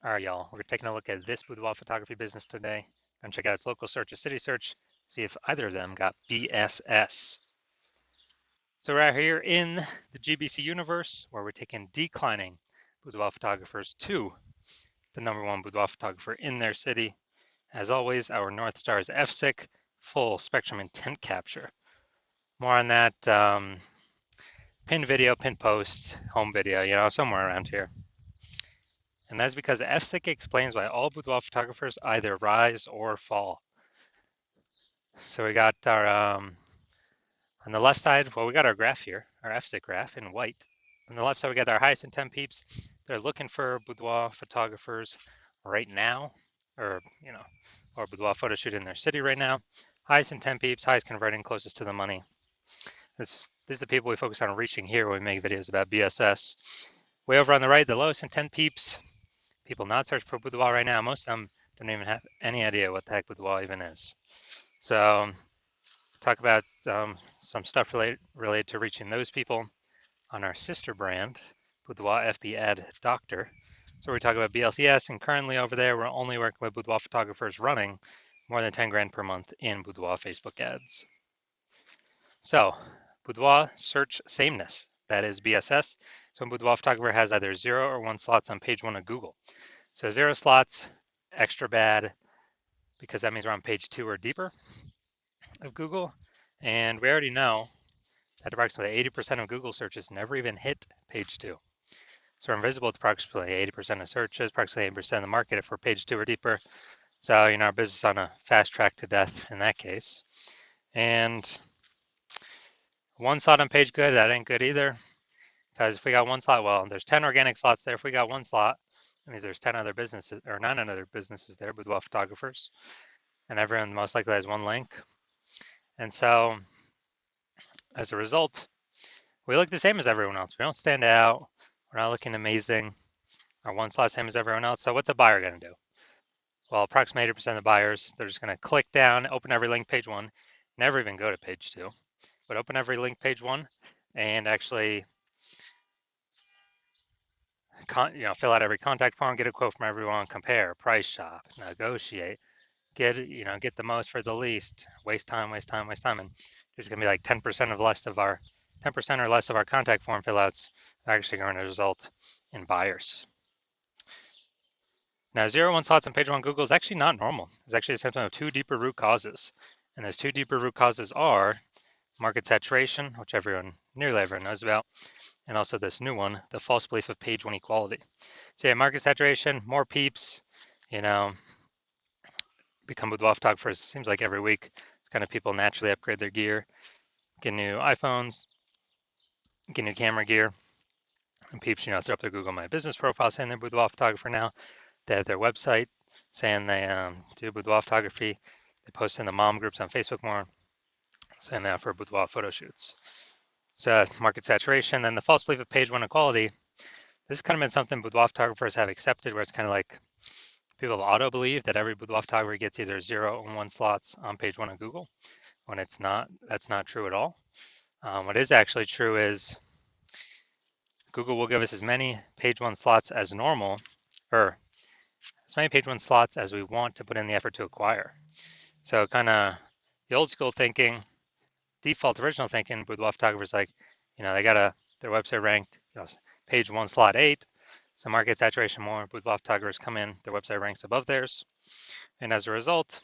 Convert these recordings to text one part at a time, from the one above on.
All right, y'all, we're taking a look at this boudoir photography business today. Gonna check out its local search or city search, see if either of them got BSS. So we're out here in the GBC universe where we're taking declining boudoir photographers to the #1 boudoir photographer in their city. As always, our North Star is FSIC, full spectrum intent capture. More on that pin video, pin post, home video, somewhere around here. And that's because FSIC explains why all boudoir photographers either rise or fall. So we got our, on the left side, well, we got our graph here, our FSIC graph in white. On the left side, we got our highest intent peeps. They're looking for boudoir photographers right now, or boudoir photo shoot in their city right now. Highest intent peeps, highest converting, closest to the money. This is the people we focus on reaching here when we make videos about BSS. Way over on the right, the lowest intent peeps, people not searching for boudoir right now. Most of them don't even have any idea what the heck boudoir even is. So talk about some stuff related to reaching those people on our sister brand, Boudoir FB Ad Doctor. So we talk about BLCS, and currently over there, we're only working with boudoir photographers running more than 10 grand per month in boudoir Facebook ads. So boudoir search sameness, that is BSS. So a boudoir photographer has either 0 or 1 slots on page 1 of Google. So 0 slots, extra bad, because that means we're on page 2 or deeper of Google. And we already know that approximately 80% of Google searches never even hit page 2. So we're invisible to approximately 80% of searches, approximately 80% of the market if we're page 2 or deeper. So, our business is on a fast track to death in that case. And 1 slot on page good, that ain't good either. Because if we got 1 slot, well, there's 10 organic slots there. If we got 1 slot, that means there's 10 other businesses, or 9 other businesses there, boudoir photographers. And everyone most likely has 1 link. And so, as a result, we look the same as everyone else. We don't stand out. We're not looking amazing. Our 1 slot same as everyone else. So what's a buyer going to do? Well, approximately 80% of the buyers, they're just going to click down, open every link page 1, never even go to page 2, but open every link page 1 and actually fill out every contact form, get a quote from everyone, compare, price shop, negotiate, get the most for the least, waste time, and there's going to be like 10% or less of our contact form fill outs are actually going to result in buyers. Now, 0-1 slots on page 1 Google is actually not normal. It's actually a symptom of 2 deeper root causes. And those 2 deeper root causes are market saturation, which nearly everyone knows about, and also this new one, the false belief of page 1 equality. So yeah, market saturation, more peeps, become boudoir photographers. It seems like every week, it's kind of people naturally upgrade their gear, get new iPhones, get new camera gear, and peeps, throw up their Google My Business profile saying they're boudoir photographer now. They have their website saying they do boudoir photography. They post in the mom groups on Facebook more, saying they offer boudoir photo shoots. So market saturation, then the false belief of page 1 equality. This has kind of been something boudoir photographers have accepted, where it's kind of like people auto believe that every boudoir photographer gets either 0 or 1 slots on page 1 of Google, when it's not. That's not true at all. What is actually true is Google will give us as many page 1 slots as normal, or as many page 1 slots as we want to put in the effort to acquire. So kind of the old school thinking, default original thinking, boudoir photographers they got their website ranked, page 1 slot 8. So market saturation more, boudoir photographers come in, their website ranks above theirs. And as a result,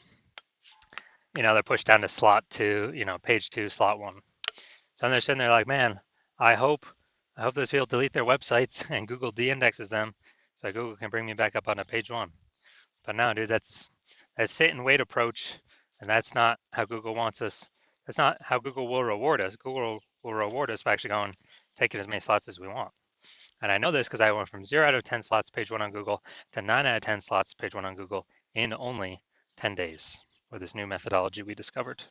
they're pushed down to slot 2, page 2, slot 1. So they're sitting there like, man, I hope those people delete their websites and Google de-indexes them so Google can bring me back up onto page 1. But no, dude, that's sit and wait approach, and that's not how Google wants us. That's not how Google will reward us. Google will reward us by actually taking as many slots as we want. And I know this because I went from 0 out of 10 slots page 1 on Google to 9 out of 10 slots page 1 on Google in only 10 days with this new methodology we discovered.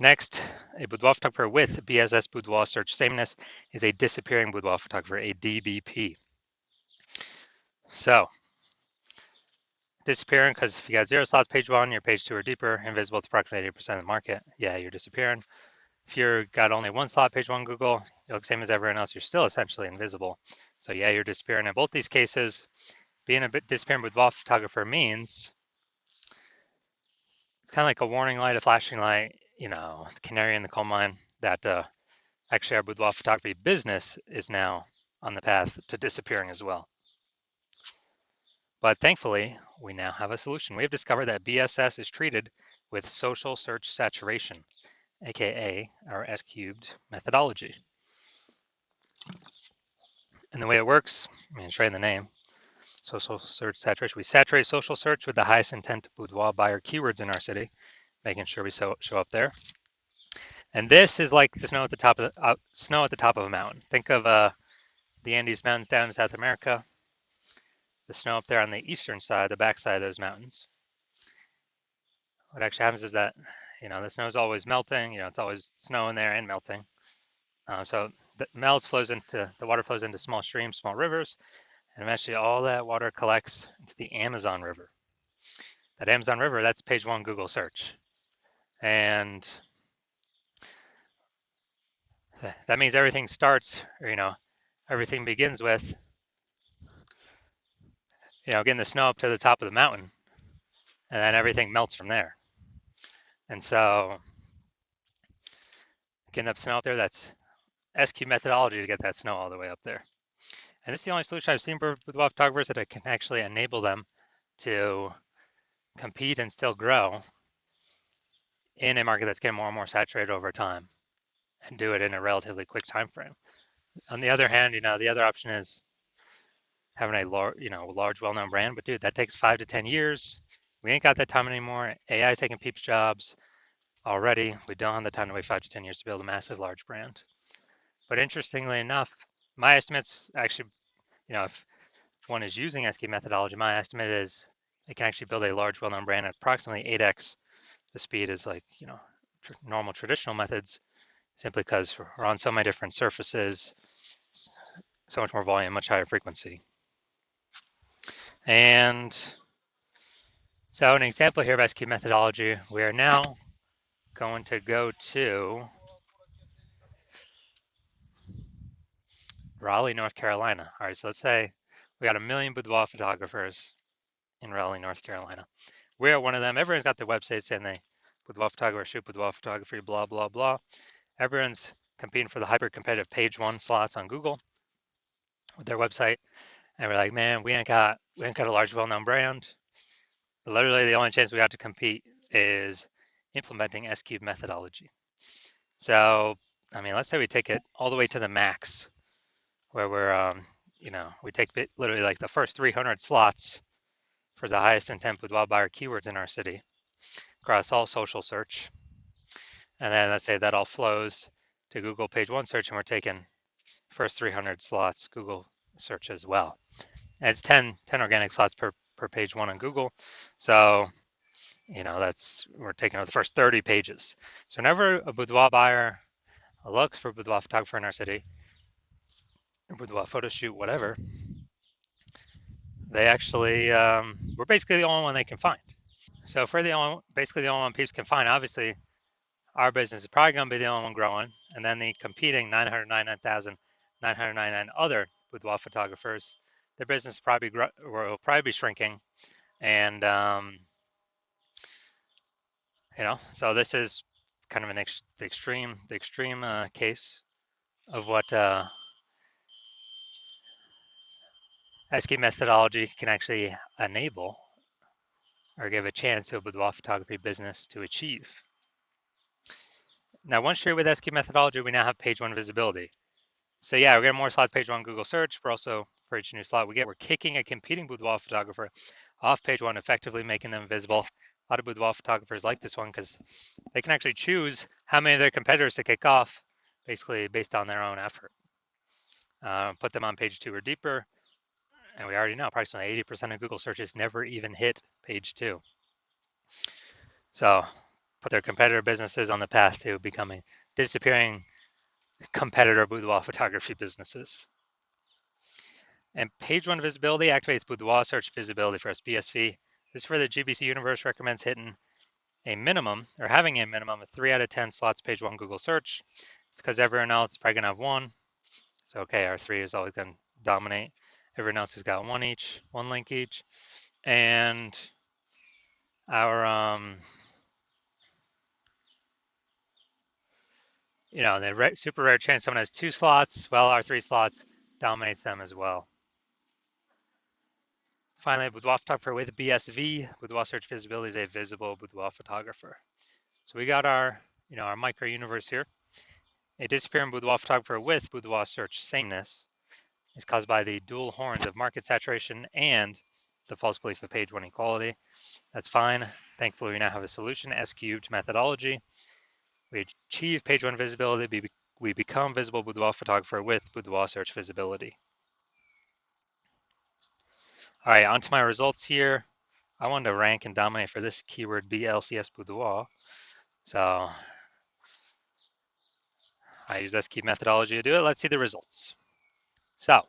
Next, a boudoir photographer with BSS boudoir search sameness is a disappearing boudoir photographer, a DBP. So, disappearing because if you got 0 slots page 1, you're page 2 or deeper, invisible to approximately 80% of the market, yeah, you're disappearing. If you've got only 1 slot page 1 Google, you look same as everyone else, you're still essentially invisible. So yeah, you're disappearing. In both these cases, being a bit disappearing boudoir photographer means it's kind of like a warning light, a flashing light, the canary in the coal mine that actually our boudoir photography business is now on the path to disappearing as well. But thankfully, we now have a solution. We have discovered that BSS is treated with social search saturation, aka our S-cubed methodology. And the way it works, it's right in the name, social search saturation. We saturate social search with the highest intent boudoir buyer keywords in our city, making sure we show up there. And this is like the snow at the top of a mountain. Think of the Andes Mountains down in South America, the snow up there on the eastern side, the backside of those mountains. What actually happens is that, the snow is always melting. It's always snowing there and melting. So the water flows into small streams, small rivers, and eventually all that water collects into the Amazon River. That Amazon River, that's page one Google search. And that means everything starts, everything begins with, getting the snow up to the top of the mountain, and then everything melts from there. And so getting up snow up there, that's SQ methodology to get that snow all the way up there. And this is the only solution I've seen for boudoir photographers that can actually enable them to compete and still grow in a market that's getting more and more saturated over time, and do it in a relatively quick time frame. On the other hand, the other option is having a large, well-known brand. But dude, that takes 5 to 10 years. We ain't got that time anymore. AI is taking people's jobs already. We don't have the time to wait 5 to 10 years to build a massive, large brand. But interestingly enough, my estimates actually, if one is using SQ methodology, my estimate is it can actually build a large, well-known brand at approximately 8x the speed as normal traditional methods, simply because we're on so many different surfaces, so much more volume, much higher frequency. And so an example here of SQ methodology, we are now going to go to Raleigh, North Carolina. All right, so let's say we got 1 million boudoir photographers in Raleigh, North Carolina. We're one of them. Everyone's got their website saying they boudoir photographer, shoot boudoir photography, blah, blah, blah. Everyone's competing for the hyper-competitive page one slots on Google with their website. And we're like, man, we ain't got a large, well-known brand. Literally, the only chance we got to compete is implementing S-cube methodology. So, let's say we take it all the way to the max, where we're, we take literally like the first 300 slots for the highest intent boudoir buyer keywords in our city across all social search. And then let's say that all flows to Google page one search, and we're taking first 300 slots Google search as well. And it's 10 organic slots per page one on Google. So, we're taking out the first 30 pages. So whenever a boudoir buyer looks for a boudoir photographer in our city, a boudoir photo shoot, whatever, they actually, we're basically the only one they can find. So if we're basically the only one people can find, obviously our business is probably going to be the only one growing, and then the competing 999,999 other boudoir photographers, their business will probably be shrinking. And so this is kind of the extreme case of what SQ methodology can actually enable or give a chance to a boudoir photography business to achieve. Now, once you're with SQ methodology, we now have page one visibility. So yeah, we're getting more slots page one Google search. We're also, for each new slot we're kicking a competing boudoir photographer off page one, effectively making them visible. A lot of boudoir photographers like this one because they can actually choose how many of their competitors to kick off, basically based on their own effort. Put them on page two or deeper, and we already know approximately 80% of Google searches never even hit page two. So put their competitor businesses on the path to becoming disappearing competitor boudoir photography businesses. And page one visibility activates boudoir search visibility for us, BSV. This is where the GBC universe recommends hitting a minimum or having a minimum of 3 out of 10 slots page one Google search. It's because everyone else is probably going to have one. So, okay, our 3 is always going to dominate. Everyone else has got one link each. And our, the super rare chance someone has 2 slots, well, our 3 slots dominates them as well. Finally, boudoir photographer with BSV, boudoir search visibility is a visible boudoir photographer. So we got our, our micro universe here. A disappearing boudoir photographer with boudoir search sameness is caused by the dual horns of market saturation and the false belief of page 1 equality. That's fine. Thankfully, we now have a solution, S-cubed methodology. We achieve page 1 visibility. We become visible boudoir photographer with boudoir search visibility. All right, on to my results here. I wanted to rank and dominate for this keyword BLCS boudoir. So I use S-cubed methodology to do it. Let's see the results. So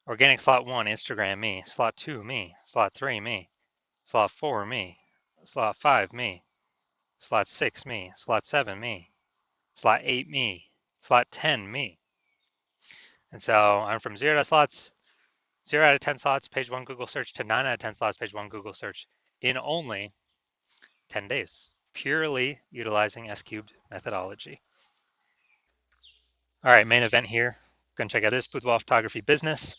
organic slot 1, Instagram, me. Slot 2, me. Slot 3, me. Slot 4, me. Slot 5, me. Slot 6, me. Slot 7, me. Slot 8, me. Slot 10, me. And so I'm from 0 out of 10 slots, page 1 Google search, to 9 out of 10 slots, page 1 Google search in only 10 days, purely utilizing S-cubed methodology. All right, main event here. Gonna check out this boudoir photography business.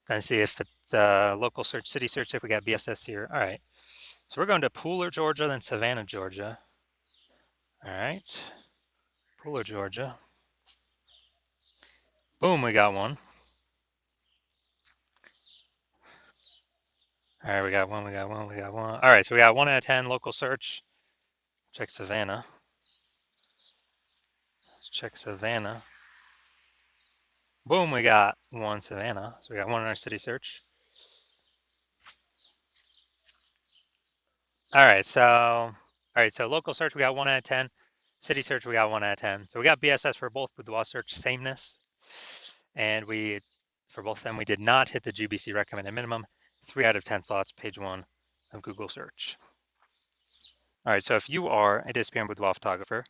Gonna see if it's local search, city search, if we got BSS here. All right, so we're going to Pooler, Georgia, then Savannah, Georgia. All right, Pooler, Georgia. Boom, we got one. All right, we got one. All right, so we got 1 out of 10 local search. Check Savannah. Let's check Savannah. Boom, we got 1 Savannah. So we got 1 in our city search. All right, so local search, we got 1 out of 10. City search, we got 1 out of 10. So we got BSS for both boudoir search sameness. And for both of them, we did not hit the GBC recommended minimum. 3 out of 10 slots, page 1 of Google search. All right, so if you are a disappearing boudoir photographer,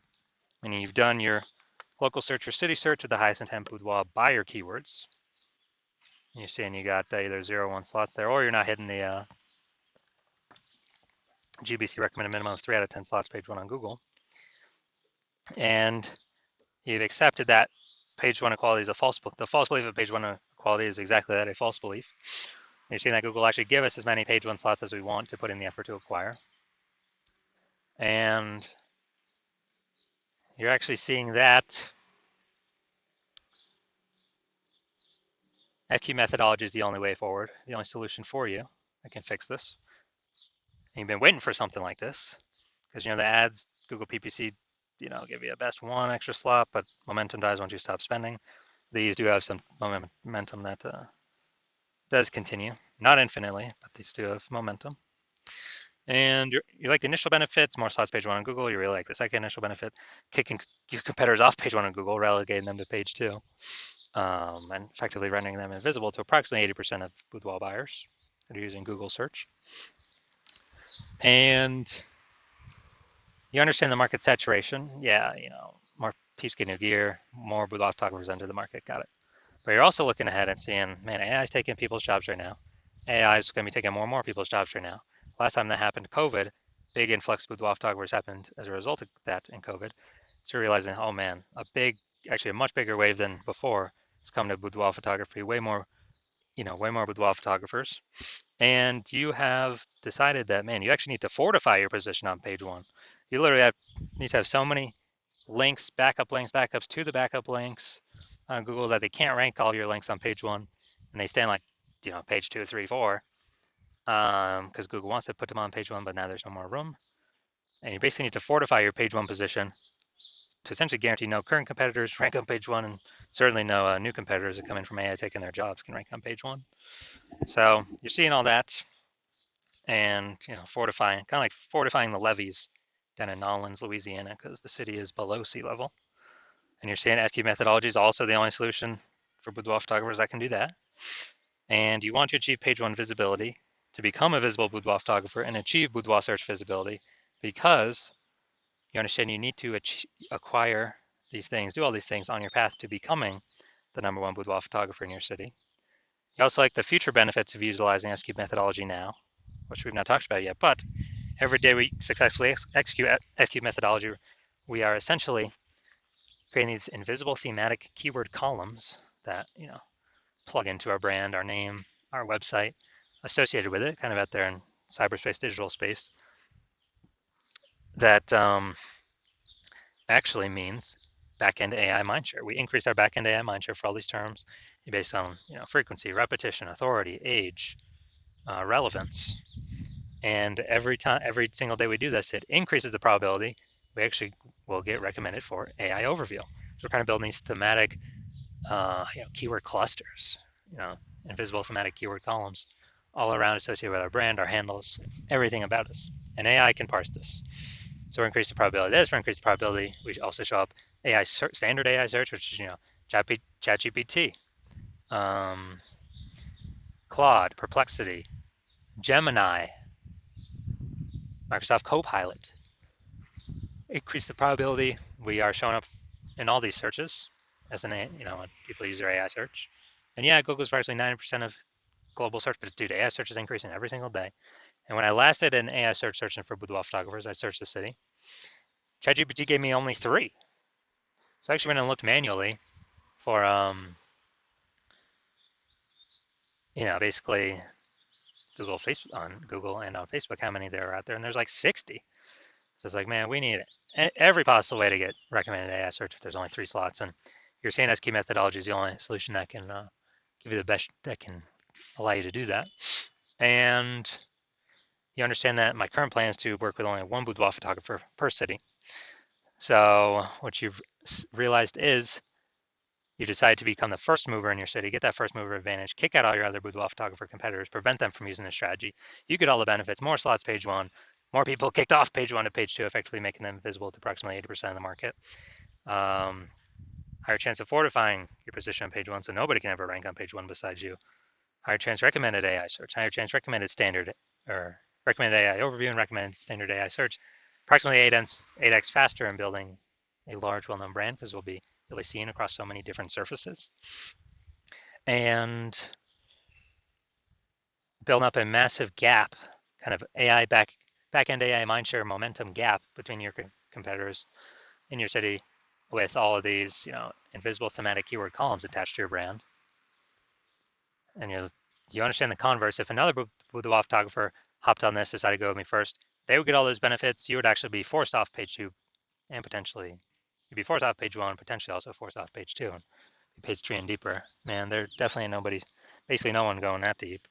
meaning you've done your local search or city search with the highest intent boudoir buyer keywords, you're seeing you got either 0 or 1 slots there, or you're not hitting the GBC recommended minimum of 3 out of 10 slots, page 1 on Google, and you've accepted that page 1 equality is a false belief. The false belief of page 1 equality is exactly that, a false belief. You're seeing that Google actually give us as many page 1 slots as we want to put in the effort to acquire. And you're actually seeing that S-cubed methodology is the only way forward, the only solution for you that can fix this. And you've been waiting for something like this because, the ads, Google PPC, give you a best 1 extra slot, but momentum dies once you stop spending. These do have some momentum that does continue, not infinitely, but these do have momentum. And you like the initial benefits, more slots page 1 on Google. You really like the second initial benefit, kicking your competitors off page 1 on Google, relegating them to page 2, and effectively rendering them invisible to approximately 80% of boudoir buyers that are using Google search. And you understand the market saturation. Yeah, more peeps get new gear, more boudoir photographers enter the market, got it. But you're also looking ahead and seeing, man, AI is taking people's jobs right now. AI is going to be taking more and more people's jobs right now. Last time that happened, COVID, big influx of boudoir photographers happened as a result of that in COVID. So you're realizing, oh man, actually a much bigger wave than before has come to boudoir photography, way more boudoir photographers. And you have decided that, man, you actually need to fortify your position on page 1. You literally need to have so many links, backups to the backup links on Google that they can't rank all your links on page 1, and they stand like, page 2, 3, 4, because Google wants to put them on page 1, but now there's no more room. And you basically need to fortify your page 1 position to essentially guarantee no current competitors rank on page 1, and certainly no new competitors that come in from AI taking their jobs can rank on page 1. So you're seeing all that, and fortifying, kind of like fortifying the levees down in Nolens, Louisiana, because the city is below sea level. And you're saying S-cubed methodology is also the only solution for boudoir photographers that can do that. And you want to achieve page 1 visibility to become a visible boudoir photographer and achieve boudoir search visibility, because you understand you need to acquire these things, do all these things on your path to becoming the #1 boudoir photographer in your city. You also like the future benefits of utilizing S-cube methodology now, which we've not talked about yet, but every day we successfully execute S-cube methodology, we are essentially creating these invisible thematic keyword columns that, plug into our brand, our name, our website, associated with it, kind of out there in cyberspace, digital space, that actually means backend AI mindshare. We increase our backend AI mindshare for all these terms based on frequency, repetition, authority, age, relevance, and every single day we do this, it increases the probability we actually will get recommended for AI overview. So we're kind of building these thematic, keyword clusters, invisible thematic keyword columns all around associated with our brand, our handles, everything about us. And AI can parse this. So we're increasing the probability of this, we're increasing the probability we also show up AI search, standard AI search, which is, ChatGPT, Claude, Perplexity, Gemini, Microsoft Copilot. Increase the probability we are showing up in all these searches as an, when people use their AI search. And yeah, Google's approximately 90% of global search, but dude, AI search is increasing every single day. And when I last did an AI search searching for boudoir photographers, I searched the city. ChatGPT gave me only 3. So I actually went and looked manually for, basically on Google and on Facebook, how many there are out there, and there's like 60. So it's like, man, we need every possible way to get recommended AI search if there's only 3 slots. And your CNS key methodology is the only solution that can give you the best, that can allow you to do that. And you understand that my current plan is to work with only one boudoir photographer per city. So what you've realized is you decide to become the first mover in your city, get that first mover advantage, kick out all your other boudoir photographer competitors, prevent them from using this strategy. You get all the benefits, more slots page 1, more people kicked off page 1 to page 2, effectively making them visible to approximately 80% of the market. Higher chance of fortifying your position on page 1, so nobody can ever rank on page 1 besides you. Higher chance recommended AI search, higher chance recommended standard, or recommended AI overview and recommended standard AI search. Approximately 8x faster in building a large, well-known brand, because you'll be seen across so many different surfaces. And building up a massive gap, kind of AI back-end AI mindshare momentum gap between your competitors in your city, with all of these, invisible thematic keyword columns attached to your brand. And you understand the converse. If another boudoir photographer hopped on this, decided to go with me first, they would get all those benefits. You would actually be forced off page 2, and potentially you'd be forced off page 1, potentially also forced off page 2, and page 3 and deeper. Man, there definitely basically no one going that deep.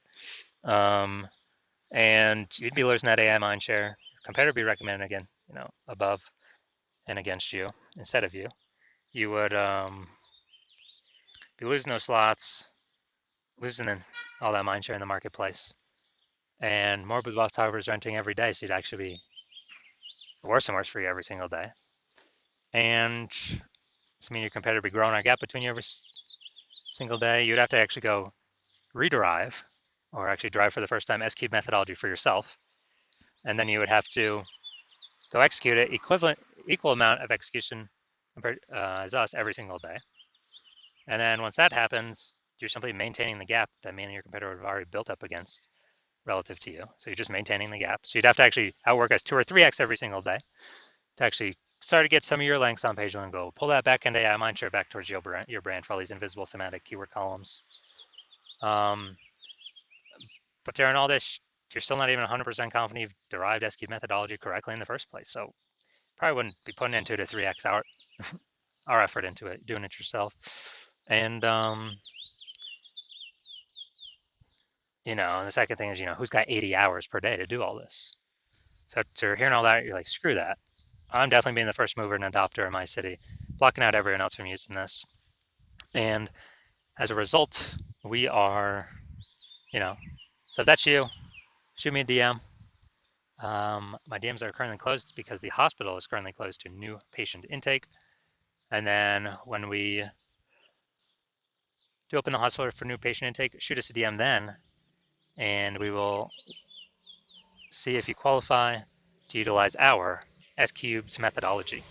And you'd be losing that AI mindshare. Your competitor would be recommended again, above and against you instead of you. You would be losing those slots, losing all that mindshare in the marketplace. And more boudoir photographers are entering every day, so you'd actually be worse and worse for you every single day. And this means your competitor would be growing a gap between you every single day. You'd have to actually go rederive, or actually drive for the first time S-cube methodology for yourself. And then you would have to go execute it, equal amount of execution as us every single day. And then once that happens, you're simply maintaining the gap that me and your competitor would have already built up against relative to you. So you're just maintaining the gap. So you'd have to actually outwork us 2 or 3x every single day to actually start to get some of your links on page 1 and go pull that back into AI mindshare back towards your brand for all these invisible thematic keyword columns. But during all this, you're still not even 100% confident you've derived S-cube methodology correctly in the first place. So probably wouldn't be putting in 2 to 3x our effort into it, doing it yourself. And the second thing is, who's got 80 hours per day to do all this? So after hearing all that, you're like, screw that. I'm definitely being the first mover and adopter in my city, blocking out everyone else from using this. And as a result, we are, so if that's you, shoot me a DM. My DMs are currently closed because the hospital is currently closed to new patient intake. And then when we do open the hospital for new patient intake, shoot us a DM then, and we will see if you qualify to utilize our S-Cubes methodology.